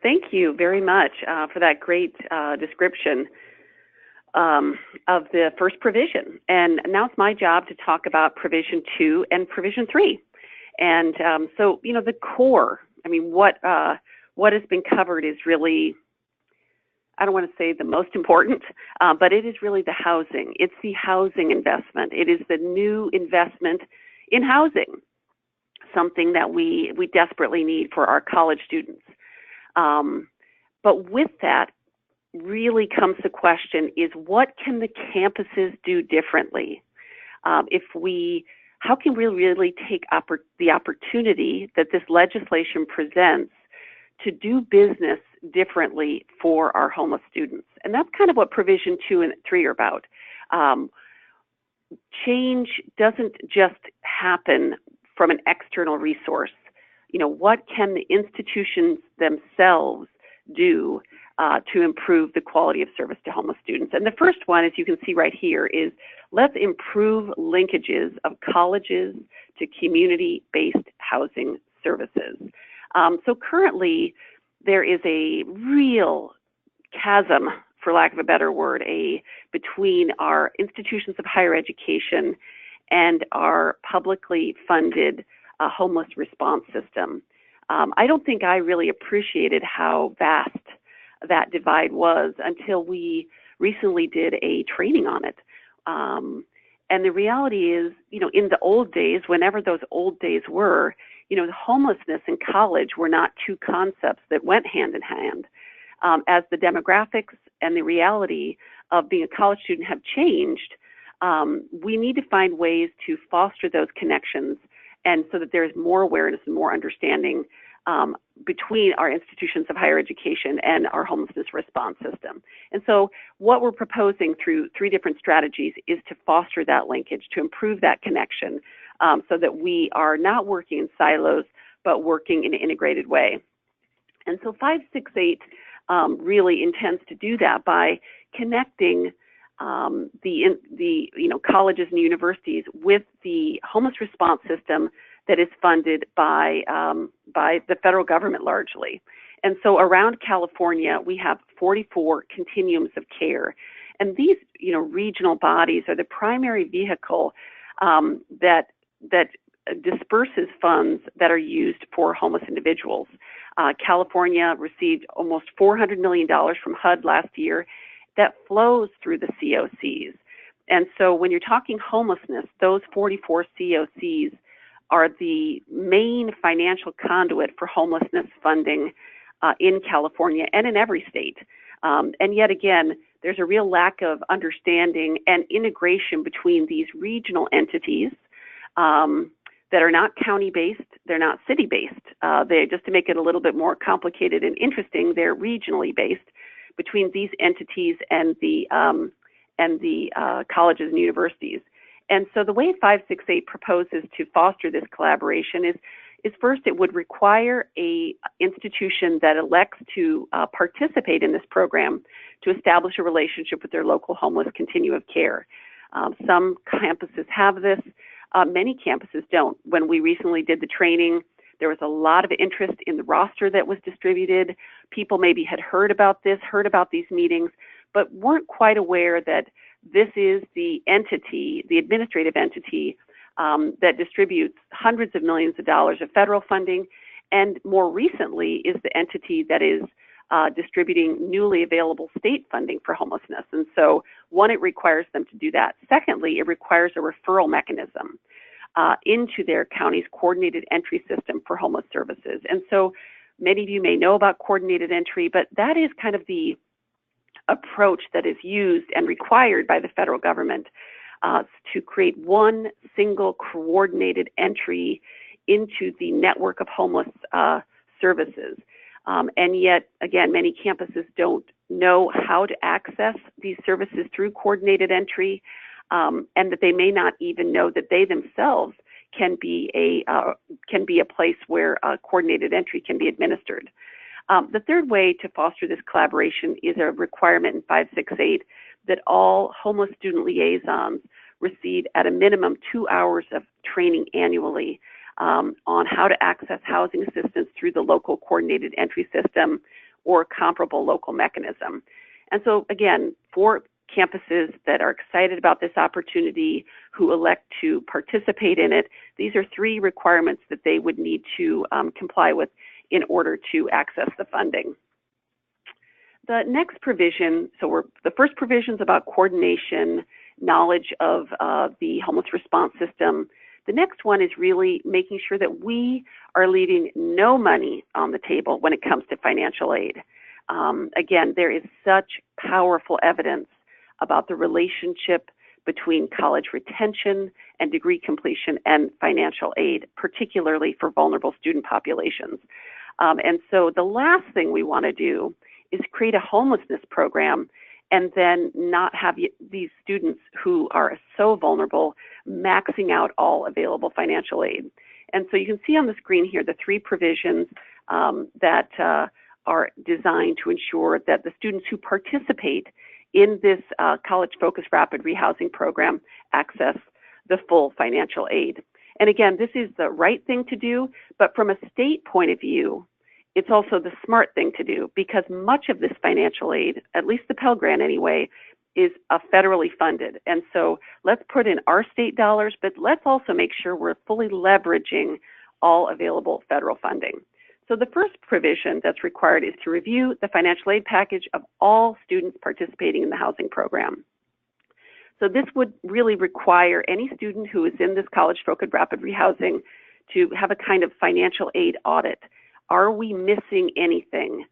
Thank you very much for that great description of the first provision. And now it's my job to talk about Provision 2 and Provision 3. And so, the core, what has been covered is really, I don't want to say the most important, but it is really the housing. It's the housing investment. It is the new investment in housing, something that we desperately need for our college students. But with that really comes the question is, what can the campuses do differently? How can we really take the opportunity that this legislation presents to do business differently for our homeless students? And that's kind of what Provision 2 and 3 are about. Change doesn't just happen from an external resource. What can the institutions themselves do to improve the quality of service to homeless students? And the first one, as you can see right here, is let's improve linkages of colleges to community-based housing services. So currently, there is a real chasm, for lack of a better word, between our institutions of higher education and our publicly funded homeless response system. I don't think I really appreciated how vast that divide was until we recently did a training on it. And the reality is, in the old days, whenever those old days were, homelessness and college were not two concepts that went hand in hand. As the demographics and the reality of being a college student have changed, we need to find ways to foster those connections, and so that there's more awareness and more understanding between our institutions of higher education and our homelessness response system. And so what we're proposing through 3 different strategies is to foster that linkage, to improve that connection, so that we are not working in silos, but working in an integrated way. And so 568 really intends to do that by connecting the colleges and universities with the homeless response system that is funded by the federal government largely. And so around California, we have 44 continuums of care. And these, regional bodies are the primary vehicle that disperses funds that are used for homeless individuals. California received almost $400 million from HUD last year that flows through the COCs. And so when you're talking homelessness, those 44 COCs are the main financial conduit for homelessness funding in California and in every state. And yet again, there's a real lack of understanding and integration between these regional entities that are not county-based, they're not city-based. Just to make it a little bit more complicated and interesting, they're regionally based between these entities and the colleges and universities. And so the way 568 proposes to foster this collaboration is first, it would require a institution that elects to participate in this program to establish a relationship with their local homeless continuum of care. Some campuses have this, many campuses don't. When we recently did the training, there was a lot of interest in the roster that was distributed. People maybe had heard about these meetings, but weren't quite aware that this is the entity, the administrative entity that distributes hundreds of millions of dollars of federal funding, and more recently is the entity that is distributing newly available state funding for homelessness. And so, one, it requires them to do that. Secondly, it requires a referral mechanism into their county's coordinated entry system for homeless services. And so many of you may know about coordinated entry, but that is kind of the approach that is used and required by the federal government to create one single coordinated entry into the network of homeless services. And yet, again, many campuses don't know how to access these services through coordinated entry, and that they may not even know that they themselves can be a place where coordinated entry can be administered. The third way to foster this collaboration is a requirement in 568 that all homeless student liaisons receive at a minimum 2 hours of training annually on how to access housing assistance through the local coordinated entry system or comparable local mechanism. And so again, for campuses that are excited about this opportunity, who elect to participate in it, these are 3 requirements that they would need to comply with in order to access the funding. The next provision, the first provision is about coordination, knowledge of the homeless response system. The next one is really making sure that we are leaving no money on the table when it comes to financial aid. Again, there is such powerful evidence about the relationship between college retention and degree completion and financial aid, particularly for vulnerable student populations. And so the last thing we want to do is create a homelessness program and then not have these students who are so vulnerable maxing out all available financial aid. And so you can see on the screen here the 3 provisions that are designed to ensure that the students who participate in this college-focused rapid rehousing program access the full financial aid. And again, this is the right thing to do, but from a state point of view, it's also the smart thing to do, because much of this financial aid, at least the Pell Grant anyway, is federally funded. And so let's put in our state dollars, but let's also make sure we're fully leveraging all available federal funding. So the first provision that's required is to review the financial aid package of all students participating in the housing program. So this would really require any student who is in this college-focused rapid rehousing to have a kind of financial aid audit. Are we missing anything?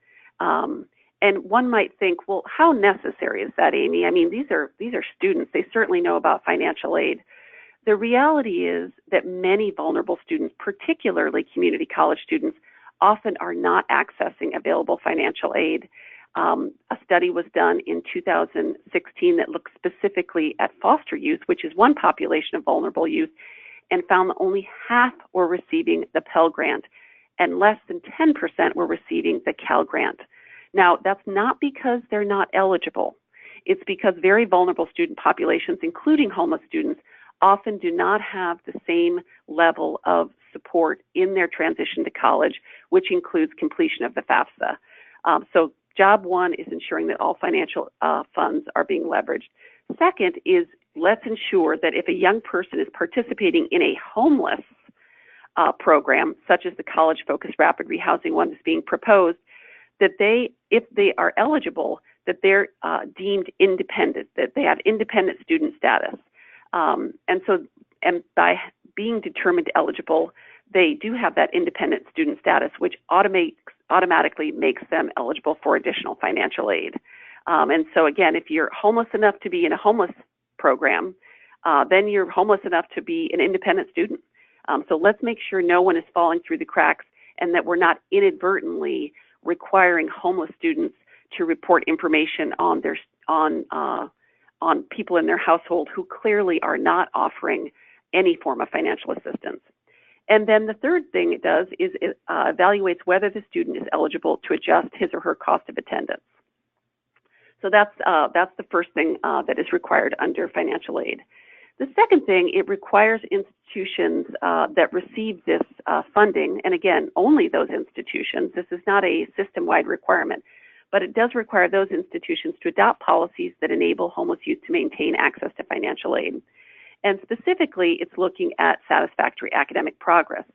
And one might think, well, how necessary is that, Amy? I mean, these are students. They certainly know about financial aid. The reality is that many vulnerable students, particularly community college students, often are not accessing available financial aid. A study was done in 2016 that looked specifically at foster youth, which is one population of vulnerable youth, and found that only half were receiving the Pell Grant and less than 10% were receiving the Cal Grant. Now, that's not because they're not eligible. It's because very vulnerable student populations, including homeless students, often do not have the same level of support in their transition to college, which includes completion of the FAFSA. So job one is ensuring that all financial funds are being leveraged. Second is, let's ensure that if a young person is participating in a homeless program, such as the college-focused rapid rehousing one that's being proposed, that they, if they are eligible, that they're deemed independent, that they have independent student status. And by being determined eligible, they do have that independent student status, which automatically makes them eligible for additional financial aid. And so again, if you're homeless enough to be in a homeless program, then you're homeless enough to be an independent student. So let's make sure no one is falling through the cracks and that we're not inadvertently requiring homeless students to report information on their on people in their household who clearly are not offering any form of financial assistance. And then the third thing it does is it evaluates whether the student is eligible to adjust his or her cost of attendance. So that's the first thing that is required under financial aid. The second thing, it requires institutions that receive this funding, and again, only those institutions. This is not a system-wide requirement, but it does require those institutions to adopt policies that enable homeless youth to maintain access to financial aid. And specifically, it's looking at satisfactory academic progress.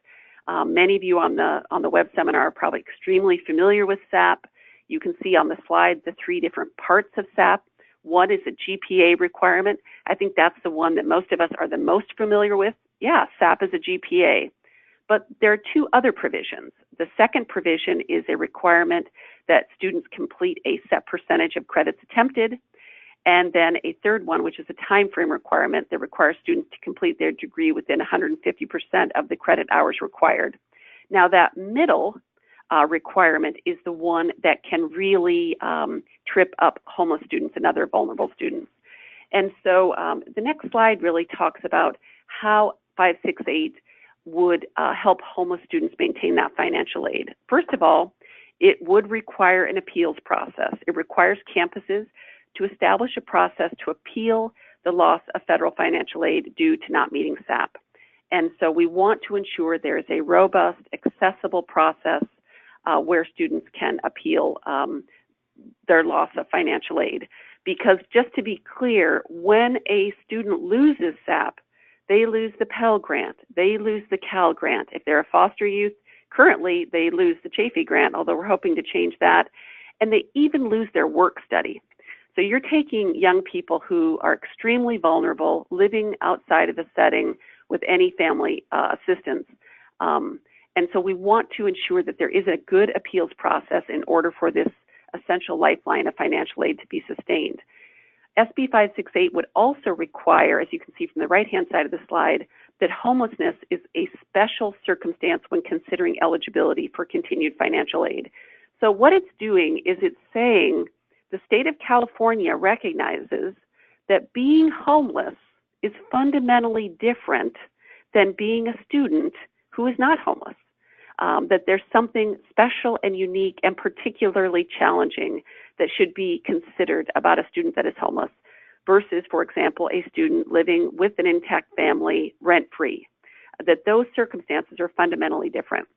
Many of you on the web seminar are probably extremely familiar with SAP. You can see on the slide the three different parts of SAP. One is a GPA requirement. I think that's the one that most of us are the most familiar with. Yeah, SAP is a GPA. But there are two other provisions. The second provision is a requirement that students complete a set percentage of credits attempted. And then a third one, which is a time frame requirement that requires students to complete their degree within 150% of the credit hours required. Now that middle requirement is the one that can really trip up homeless students and other vulnerable students. And so the next slide really talks about how 568 would help homeless students maintain that financial aid. First of all, it would require an appeals process. It requires campuses to establish a process to appeal the loss of federal financial aid due to not meeting SAP. And so we want to ensure there is a robust, accessible process where students can appeal their loss of financial aid. Because just to be clear, when a student loses SAP, they lose the Pell Grant, they lose the Cal Grant. If they're a foster youth, currently they lose the Chafee Grant, although we're hoping to change that, and they even lose their work study. So you're taking young people who are extremely vulnerable, living outside of a setting with any family assistance. And so we want to ensure that there is a good appeals process in order for this essential lifeline of financial aid to be sustained. SB 568 would also require, as you can see from the right-hand side of the slide, that homelessness is a special circumstance when considering eligibility for continued financial aid. So what it's doing is it's saying the state of California recognizes that being homeless is fundamentally different than being a student who is not homeless. That there's something special and unique and particularly challenging that should be considered about a student that is homeless versus, for example, a student living with an intact family rent-free. That those circumstances are fundamentally different.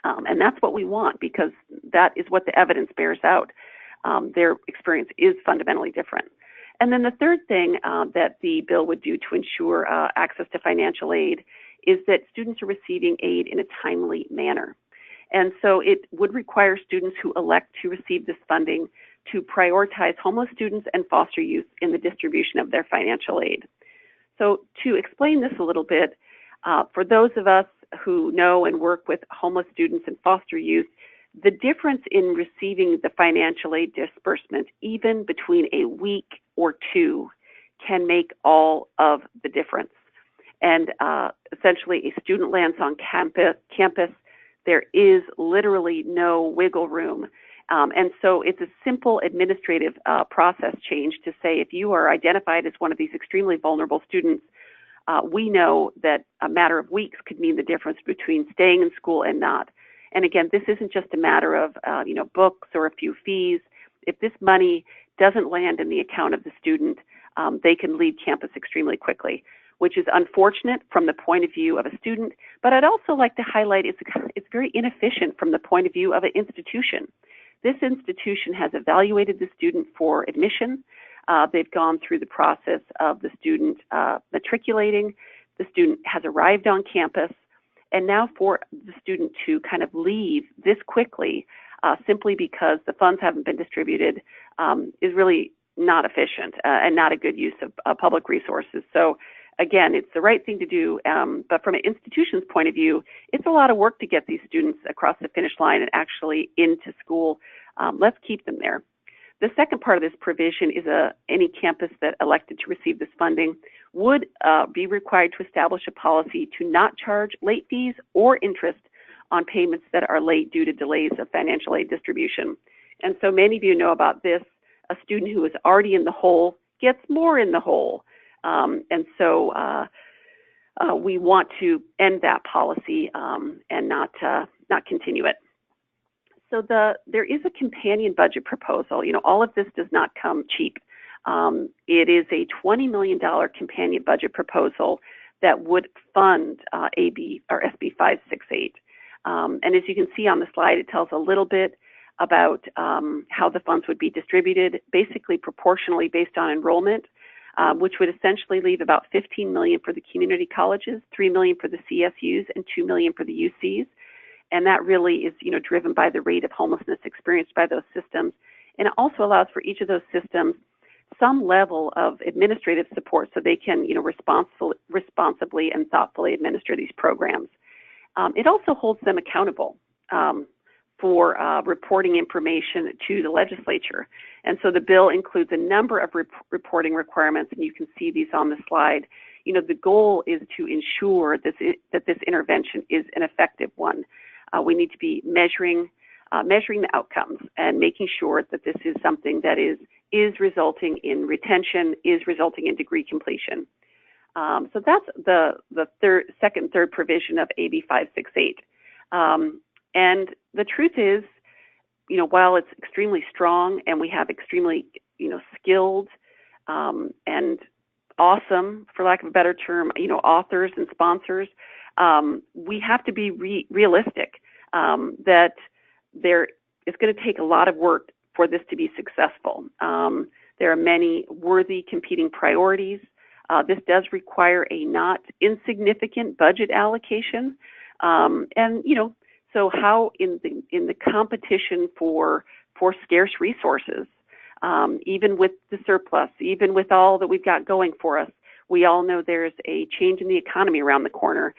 And that's what we want because that is what the evidence bears out. Their experience is fundamentally different. And then the third thing that the bill would do to ensure access to financial aid is that students are receiving aid in a timely manner. And so it would require students who elect to receive this funding to prioritize homeless students and foster youth in the distribution of their financial aid. So to explain this a little bit, for those of us who know and work with homeless students and foster youth, the difference in receiving the financial aid disbursement, even between a week or two, can make all of the difference. And essentially, a student lands on campus, there is literally no wiggle room. And so it's a simple administrative process change to say, if you are identified as one of these extremely vulnerable students, we know that a matter of weeks could mean the difference between staying in school and not. And again, this isn't just a matter of books or a few fees. If this money doesn't land in the account of the student, they can leave campus extremely quickly, which is unfortunate from the point of view of a student. But I'd also like to highlight it's very inefficient from the point of view of an institution. This institution has evaluated the student for admission. They've gone through the process of the student matriculating. The student has arrived on campus. And now for the student to kind of leave this quickly simply because the funds haven't been distributed is really not efficient and not a good use of public resources. So again, it's the right thing to do, but from an institution's point of view, it's a lot of work to get these students across the finish line and actually into school. Let's keep them there. The second part of this provision is any campus that elected to receive this funding would be required to establish a policy to not charge late fees or interest on payments that are late due to delays of financial aid distribution. And so many of you know about this. A student who is already in the hole gets more in the hole. And so we want to end that policy and not continue it. So there is a companion budget proposal. All of this does not come cheap. It is a $20 million companion budget proposal that would fund SB 568. And as you can see on the slide, it tells a little bit about how the funds would be distributed, basically proportionally based on enrollment, which would essentially leave about $15 million for the community colleges, $3 million for the CSUs, and $2 million for the UCs. And that really is, driven by the rate of homelessness experienced by those systems. And it also allows for each of those systems some level of administrative support so they can, responsibly and thoughtfully administer these programs. It also holds them accountable for reporting information to the legislature. And so the bill includes a number of reporting requirements, and you can see these on the slide. The goal is to ensure that this intervention is an effective one. We need to be measuring the outcomes and making sure that this is something that is resulting in retention, is resulting in degree completion. So that's the second and third provision of AB 568. And the truth is, while it's extremely strong and we have extremely, skilled and awesome, for lack of a better term, authors and sponsors, we have to be realistic that there is going to take a lot of work for this to be successful. There are many worthy competing priorities. This does require a not insignificant budget allocation. So how in the competition for scarce resources, even with the surplus, even with all that we've got going for us, we all know there's a change in the economy around the corner.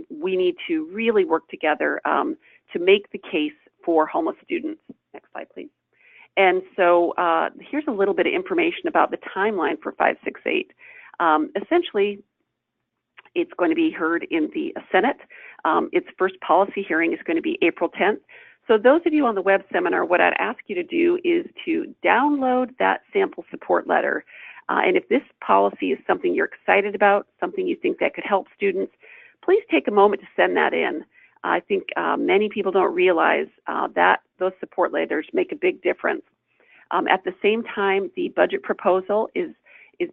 We need to really work together to make the case for homeless students. Next slide, please. And so here's a little bit of information about the timeline for 568. Essentially, it's going to be heard in the Senate. Its first policy hearing is going to be April 10th. So those of you on the web seminar, what I'd ask you to do is to download that sample support letter. And if this policy is something you're excited about, something you think that could help students, please take a moment to send that in. I think many people don't realize that those support letters make a big difference. At the same time, the budget proposal is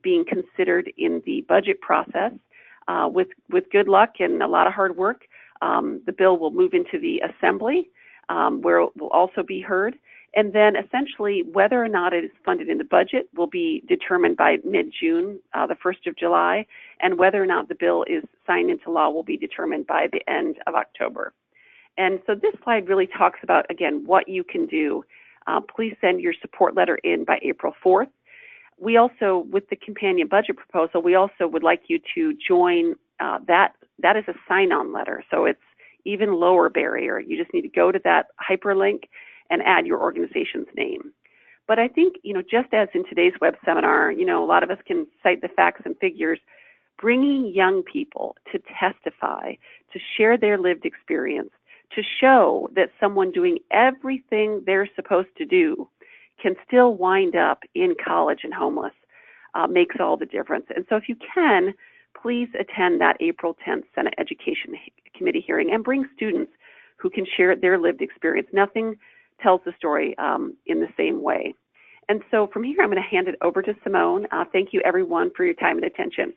being considered in the budget process. With good luck and a lot of hard work, the bill will move into the assembly, where it will also be heard. And then essentially whether or not it is funded in the budget will be determined by mid-June, the 1st of July, and whether or not the bill is signed into law will be determined by the end of October. And so this slide really talks about, again, what you can do. Please send your support letter in by April 4th. We also, with the companion budget proposal, we also would like you to join that is a sign-on letter. So it's even lower barrier. You just need to go to that hyperlink and add your organization's name. But I think, just as in today's web seminar, a lot of us can cite the facts and figures. Bringing young people to testify, to share their lived experience, to show that someone doing everything they're supposed to do can still wind up in college and homeless makes all the difference. And so if you can, please attend that April 10th Senate Education Committee hearing and bring students who can share their lived experience. Nothing tells the story in the same way. And so from here, I'm going to hand it over to Simone. Thank you, everyone, for your time and attention.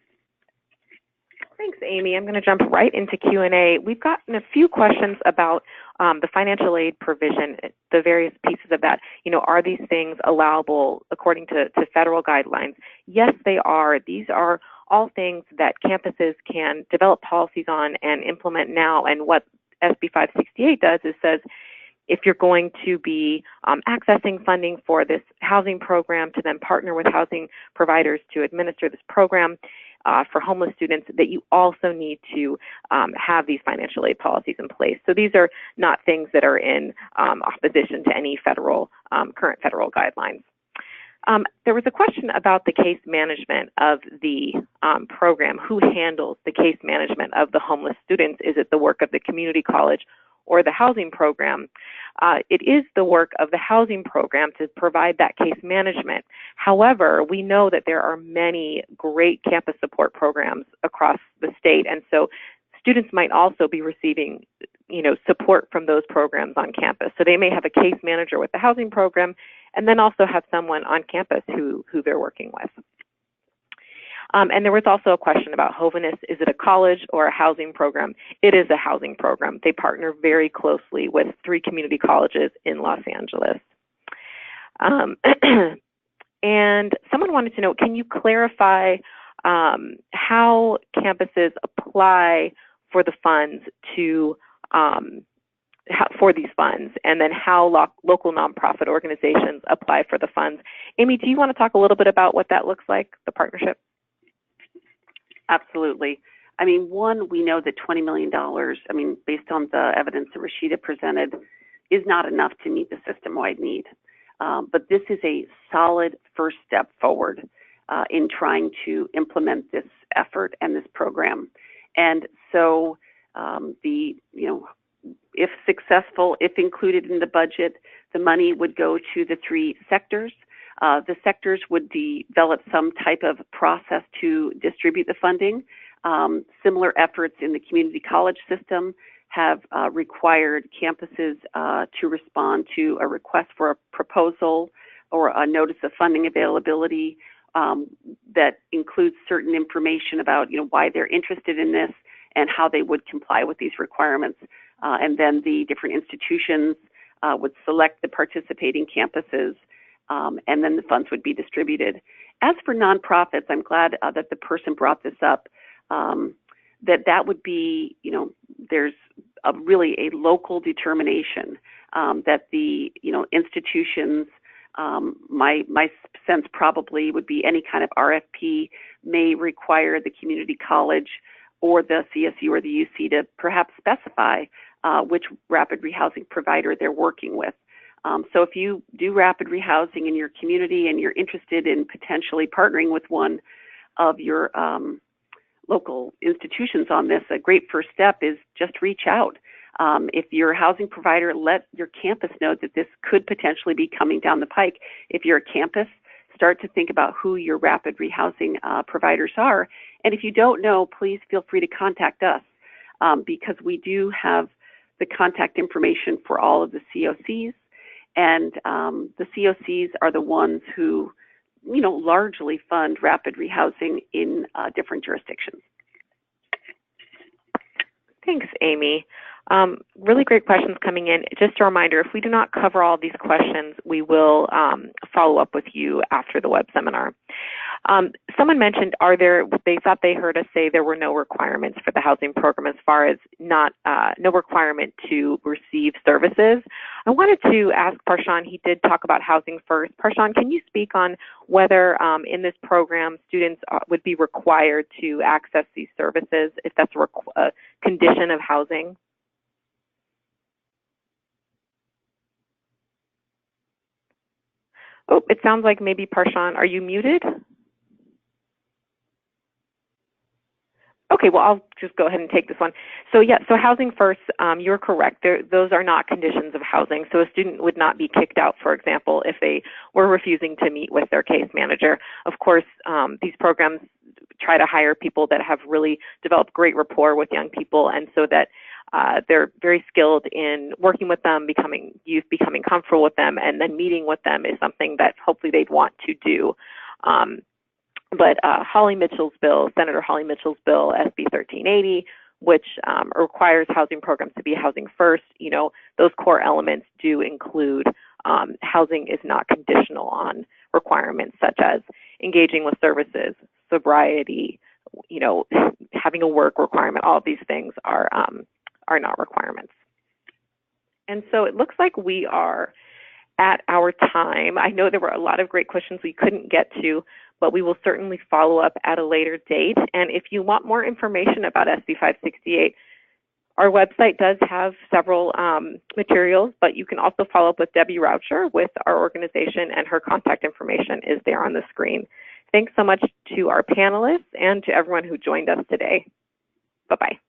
Thanks, Amy. I'm going to jump right into Q&A. We've gotten a few questions about the financial aid provision, the various pieces of that. Are these things allowable according to federal guidelines? Yes, they are. These are all things that campuses can develop policies on and implement now. And what SB 568 does is says, if you're going to be accessing funding for this housing program to then partner with housing providers to administer this program for homeless students, that you also need to have these financial aid policies in place. So these are not things that are in opposition to any federal, current federal guidelines. There was a question about the case management of the program. Who handles the case management of the homeless students? Is it the work of the community college or the housing program? It is the work of the housing program to provide that case management. However, we know that there are many great campus support programs across the state, and so students might also be receiving, support from those programs on campus. So they may have a case manager with the housing program, and then also have someone on campus who they're working with. And there was also a question about Jovenes. Is it a college or a housing program? It is a housing program. They partner very closely with 3 community colleges in Los Angeles. And someone wanted to know, can you clarify how campuses apply for the funds for these funds, and then how local nonprofit organizations apply for the funds? Amy, do you want to talk a little bit about what that looks like, the partnership? Absolutely. One, we know that $20 million, based on the evidence that Rashida presented, is not enough to meet the system-wide need. But this is a solid first step forward in trying to implement this effort and this program. And so if successful, if included in the budget, the money would go to the 3 sectors. The sectors would develop some type of process to distribute the funding. Similar efforts in the community college system have required campuses to respond to a request for a proposal or a notice of funding availability that includes certain information about why they're interested in this and how they would comply with these requirements. And then the different institutions would select the participating campuses, and then the funds would be distributed. As for nonprofits, I'm glad that the person brought this up, that would be, there's really a local determination that the, institutions, my sense probably would be any kind of RFP may require the community college or the CSU or the UC to perhaps specify which rapid rehousing provider they're working with. So if you do rapid rehousing in your community and you're interested in potentially partnering with one of your local institutions on this, a great first step is just reach out. If you're a housing provider, let your campus know that this could potentially be coming down the pike. If you're a campus, start to think about who your rapid rehousing providers are. And if you don't know, please feel free to contact us because we do have the contact information for all of the COCs. And the COCs are the ones who, largely fund rapid rehousing in different jurisdictions. Thanks, Amy. Really great questions coming in. Just a reminder, if we do not cover all these questions, we will follow up with you after the web seminar. Someone mentioned, they thought they heard us say there were no requirements for the housing program as far as no requirement to receive services. I wanted to ask Parshawn, he did talk about housing first. Parshawn, can you speak on whether in this program students would be required to access these services if that's a condition of housing? Oh, it sounds like maybe Parshawn, are you muted? Okay, well, I'll just go ahead and take this one. So yeah, so housing first, you're correct. Those are not conditions of housing. So a student would not be kicked out, for example, if they were refusing to meet with their case manager. Of course, these programs try to hire people that have really developed great rapport with young people, and so that they're very skilled in working with them, becoming comfortable with them, and then meeting with them is something that hopefully they'd want to do. But Senator Holly Mitchell's bill, SB 1380, which requires housing programs to be housing first, those core elements do include housing is not conditional on requirements such as engaging with services, sobriety, having a work requirement. All of these things are not requirements. And so it looks like we are at our time. I know there were a lot of great questions we couldn't get to, but we will certainly follow up at a later date. And if you want more information about SB 568, our website does have several materials, but you can also follow up with Debbie Raucher with our organization, and her contact information is there on the screen. Thanks so much to our panelists and to everyone who joined us today. Bye-bye.